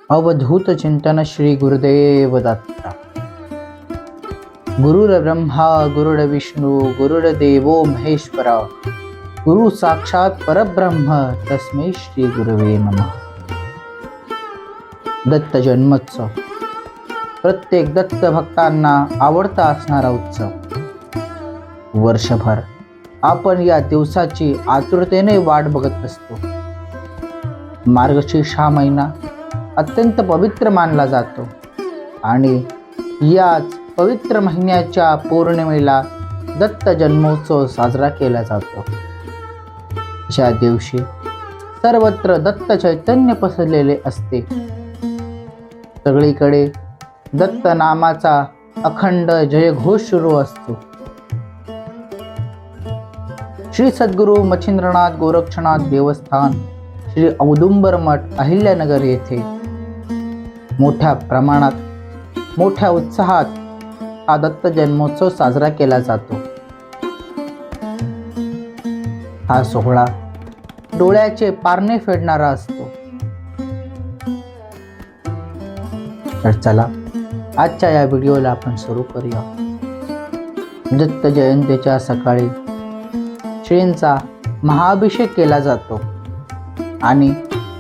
अवधूत चिंतन श्री गुरुदेव दत्त। गुरुर्ब्रह्मा गुरुर्विष्णू गुरुर्देवो महेश्वरा, गुरु साक्षात परब्रह्म तस्मै श्री गुरवे नमः। दत्त जन्मोत्सव प्रत्येक दत्त भक्तांना आवडता असणारा उत्सव। वर्षभर आपण या दिवसाची आतुरतेने वाट बघत असतो। मार्गशीर्ष हा महिना अत्यंत पवित्र मानला जातो आणि याच पवित्र महिन्याच्या पौर्णिमेला दत्त जन्मोत्सव साजरा केला जातो। ज्या दिवशी सर्वत्र दत्त चैतन्य पसरलेले असते, सगळीकडे दत्त नामाचा अखंड जयघोष सुरू असतो। श्री सद्गुरू मच्छिंद्रनाथ गोरक्षनाथ देवस्थान श्री औदुंबर मठ अहिल्यानगर येथे मोठ्या प्रमाणात मोठ्या उत्साहात हा दत्त जन्मोत्सव साजरा केला जातो। हा सोहळा डोळ्याचे पारणे फेडणारा असतो। तर चला आजच्या या व्हिडिओला आपण सुरू करूया। दत्त जयंतीच्या सकाळी श्रींचा महाअभिषेक केला जातो आणि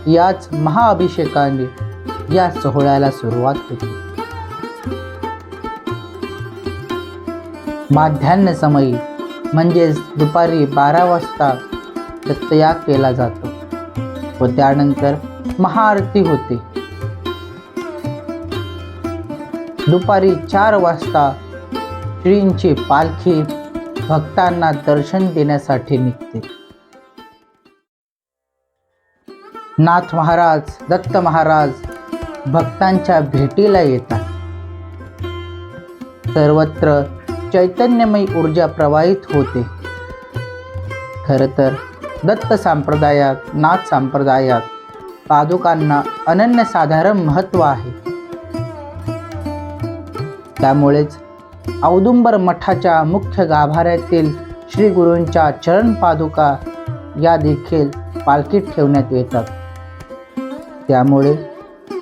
याच महाअभिषेकाने या सोहळ्याला सुरुवात होते। माध्यान्ह समयी म्हणजेच दुपारी 12 वाजता दत्तयाग केला जातो व त्यानंतर महाआरती होते। दुपारी 4 वाजता श्रींची पालखी भक्तांना दर्शन देण्यासाठी निघते। नाथ महाराज दत्त महाराज भक्तांच्या भेटीला येतात। सर्वत्र चैतन्यमयी ऊर्जा प्रवाहित होते। खरं तर दत्त संप्रदायात नाथ संप्रदायात पादुकांना अनन्यसाधारण महत्त्व आहे। त्यामुळेच औदुंबर मठाच्या मुख्य गाभाऱ्यातील श्री गुरूंच्या चरण पादुका या देखील पालखीत ठेवण्यात येतात। त्यामुळे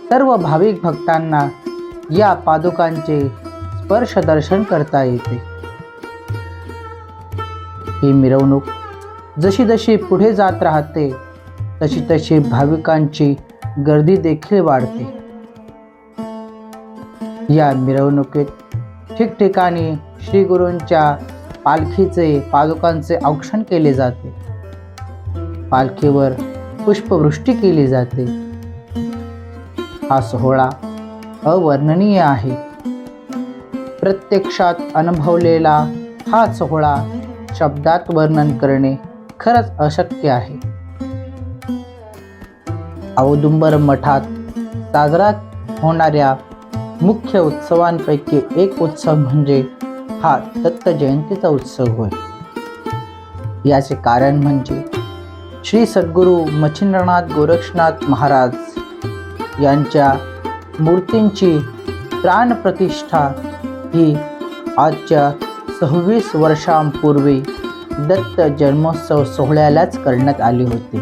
सर्व भाविक भक्तांना या पादुकांचे स्पर्श दर्शन करता येते। ही मिरवणूक जशी जशी पुढे जात राहते तशी तशी भाविकांची गर्दी देखील वाढते। या मिरवणुकीत ठिकठिकाणी श्री गुरूंच्या पालखीचे पादुकांचे औक्षण केले जाते। पालखीवर पुष्पवृष्टी केली जाते। हा सोहळा अवर्णनीय आहे। प्रत्यक्षात अनुभवलेला हा सोहळा शब्दात वर्णन करणे खरंच अशक्य आहे। औदुंबर मठात साजरा होणाऱ्या मुख्य उत्सवांपैकी एक उत्सव म्हणजे हा दत्त जयंतीचा उत्सव होय। याचे कारण म्हणजे श्री सद्गुरू मच्छिंद्रनाथ गोरक्षनाथ महाराज यांच्या मूर्तींची प्राणप्रतिष्ठा ही आजच्या 26 वर्षांपूर्वी दत्त जन्मोत्सव सोहळ्यालाच करण्यात आली होती।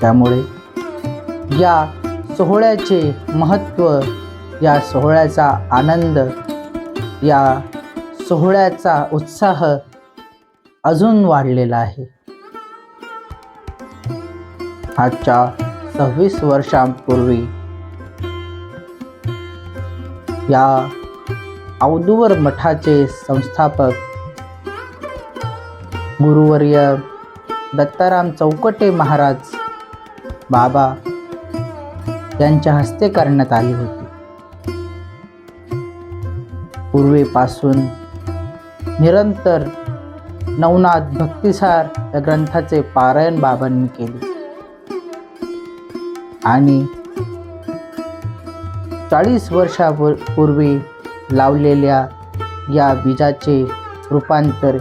त्यामुळे या सोहळ्याचे महत्त्व, या सोहळ्याचा आनंद, या सोहळ्याचा उत्साह अजून वाढलेला आहे। आजच्या 26 वर्षांपूर्वी या औदुंबर मठाचे संस्थापक गुरुवर्य दत्ताराम चौकटे महाराज बाबा यांच्या हस्ते करण्यात आली होती। पूर्वीपासून निरंतर नवनाथ भक्तिसार या ग्रंथाचे पारायण बाबांनी केले आणि 40 वर्षापूर्वी लावलेल्या या बीजाचे रूपांतर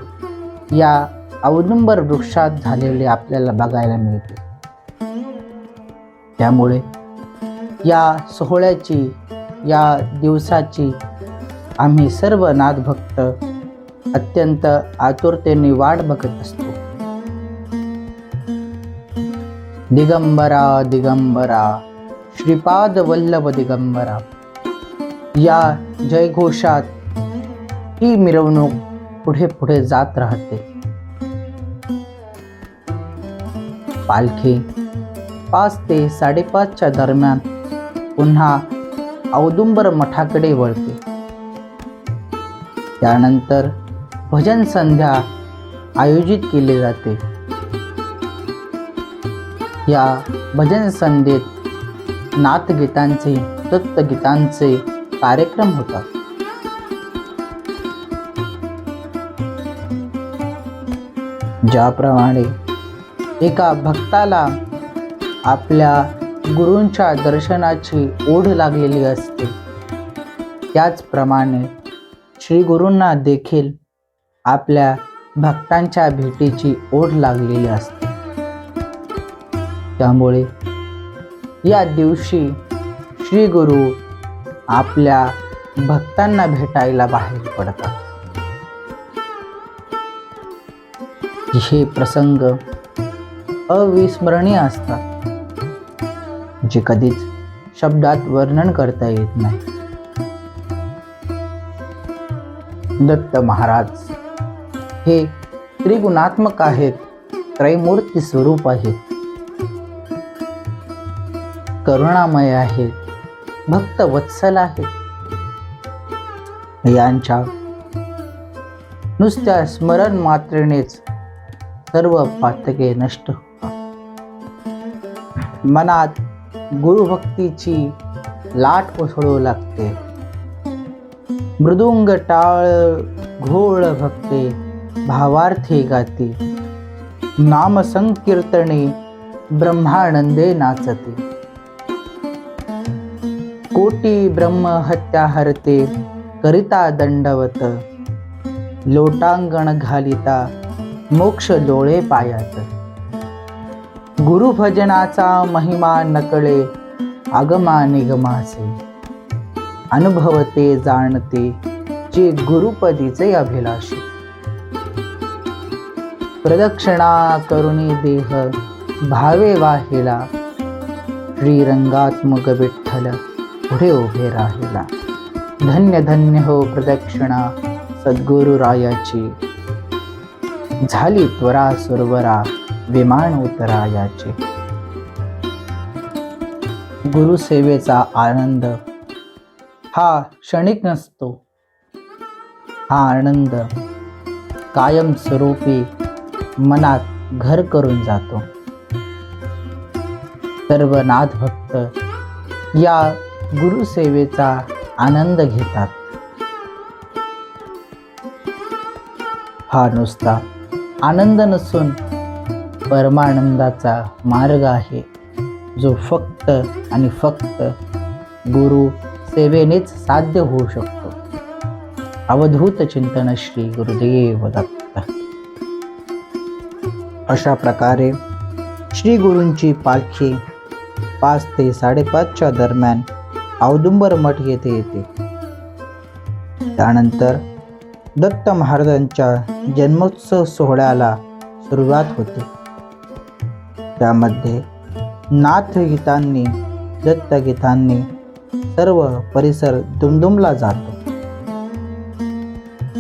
या औदुंबर वृक्षात झालेले आपल्याला बघायला मिळते। त्यामुळे या सोहळ्याची, या दिवसाची आम्ही सर्व नाथभक्त अत्यंत आतुरतेने वाट बघत असतो। दिगंबरा दिगंबरा श्रीपाद वल्लभ दिगंबरा या जयघोषात ही मिरवणूक पुढे पुढे जात राहते. पालखी 5 ते 5:30 दरम्यान पुन्हा औदुंबर मठाकडे वळते. त्यानंतर भजन संध्या आयोजित केली जाते. या भजन संध्येत नाथगीतांचे दत्तगीतांचे कार्यक्रम होतात. ज्याप्रमाणे एका भक्ताला आपल्या गुरूंच्या दर्शनाची ओढ लागलेली असते, त्याचप्रमाणे श्री गुरूंना देखील आपल्या भक्तांच्या भेटीची ओढ लागलेली असते. त्यामुळे या दिवशी श्री गुरु आपल्या भक्तांना भेटायला बाहेर पडतात. हे प्रसंग अविस्मरणीय असतात, जे कधीच शब्दात वर्णन करता येत नाही. दत्त महाराज हे त्रिगुणात्मक आहेत, त्रैमूर्ती स्वरूप आहेत, करुणामय आहेत, भक्त वत्सल आहेत. यांच्या नुसत्या स्मरण मात्रेनेच सर्व पातके नष्ट होतात. मनात गुरुभक्तीची लाट उसळू लागते. मृदुंग टाळ घोळ भक्ते भावार्थी गाती. नाम संकीर्तने ब्रह्मानंदे नाचते. कोटी ब्रह्म हत्या हरते करिता दंडवत. लोटांगण घालिता मोक्ष डोळे पायात. गुरुभजनाचा महिमा नकळे आगमा निगमाचे. अनुभवते जाणते जे गुरुपदीचे अभिलाषी. प्रदक्षिणा करुणी देह भावे वाहिला. श्रीरंगात्मक विठ्ठल पुढे उभे राहिला. धन्य धन्य हो प्रदक्षिणा सद्गुरुरायाची. झाली त्वरा सुरवरा विमान उतरायाचे. गुरुसेवेचा आनंद हा क्षणिक नसतो. हा आनंद कायमस्वरूपी मनात घर करून जातो. सर्व नाथ भक्त या गुरुसेवेचा आनंद घेतात. हा नुसता आनंद नसून परमानंदाचा मार्ग आहे, जो फक्त आणि फक्त गुरु सेवेनेच साध्य होऊ शकतो. अवधूत चिंतन श्री गुरुदेव दत्त. अशा प्रकारे श्री गुरूंची पालखी 5 ते 5:30 दरम्यान औदुंबर मठ येथे येते. त्यानंतर दत्त महाराजांच्या जन्मोत्सव सोहळ्याला सुरुवात होते. त्यामध्ये नाथगीतांनी दत्तगीतांनी सर्व परिसर दुमदुमला जातो.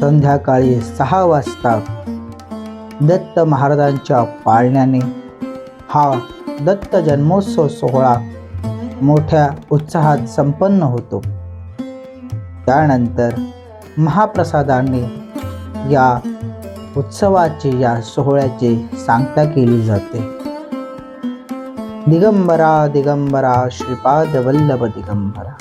संध्याकाळी 6 वाजता दत्त महाराजांच्या पाळण्याने हा दत्त जन्मोत्सव सोहळा मोठ्या उत्साहात संपन्न होतो. त्यानंतर महाप्रसादाने या उत्सवाची या सोहळ्याची सांगता केली जाते. दिगंबरा दिगंबरा श्रीपाद वल्लभ दिगंबरा.